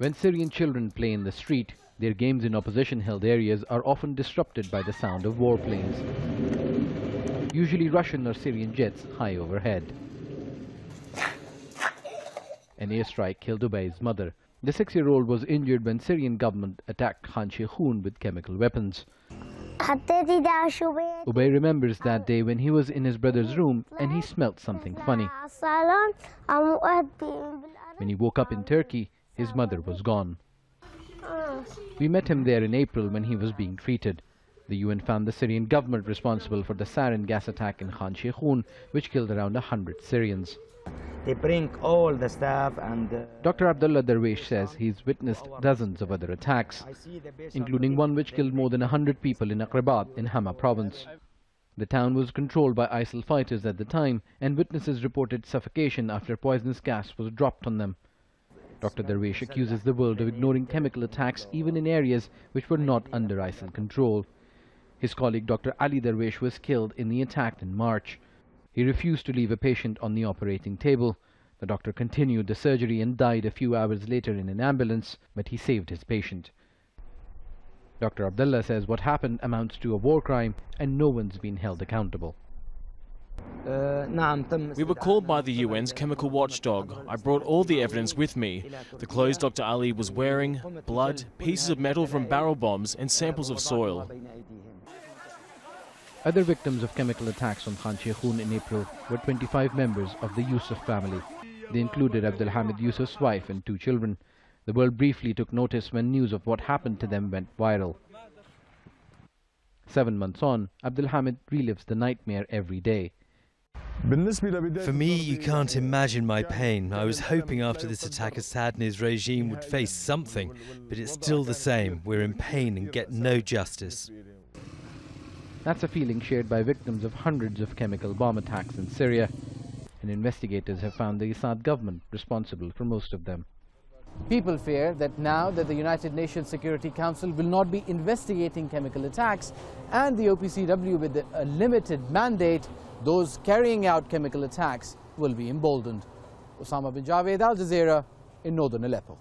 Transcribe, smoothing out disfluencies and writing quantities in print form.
When Syrian children play in the street, their games in opposition-held areas are often disrupted by the sound of warplanes, usually Russian or Syrian jets high overhead. An airstrike killed Ubay's mother. The 6-year-old was injured when Syrian government attacked Khan Sheikhoun with chemical weapons. Ubay remembers that day when he was in his brother's room and he smelt something funny. When he woke up in Turkey, his mother was gone. We met him there in April when he was being treated. The UN found the Syrian government responsible for the sarin gas attack in Khan Sheikhoun, which killed around 100 Syrians. They bring all the staff and... Dr. Abdullah Darwish says he's witnessed dozens of other attacks, including one which killed more than 100 people in Aqrabat in HAMA province. The town was controlled by ISIL fighters at the time, and witnesses reported suffocation after poisonous gas was dropped on them. Dr. Darwish accuses the world of ignoring chemical attacks even in areas which were not under ISIL control. His colleague Dr. Ali Darwish was killed in the attack in March. He refused to leave a patient on the operating table. The doctor continued the surgery and died a few hours later in an ambulance, but he saved his patient. Dr. Abdullah says what happened amounts to a war crime and no one's been held accountable. We were called by the UN's chemical watchdog. I brought all the evidence with me. The clothes Dr. Ali was wearing, blood, pieces of metal from barrel bombs and samples of soil. Other victims of chemical attacks on Khan Sheikhoun in April were 25 members of the YOUSSEF family. They included HAMID Youssef's wife and 2 children. The world briefly took notice when news of what happened to them went viral. 7 months on, Hamid relives the nightmare every day. For me, you can't imagine my pain. I was hoping after this attack Assad and his regime would face something, but it's still the same. We're in pain and get no justice. That's a feeling shared by victims of hundreds of chemical bomb attacks in Syria, and investigators have found the Assad government responsible for most of them. People fear that now that the United Nations Security Council will not be investigating chemical attacks and the OPCW with a limited mandate, those carrying out chemical attacks will be emboldened. Osama bin Javaid, Al Jazeera in northern Aleppo.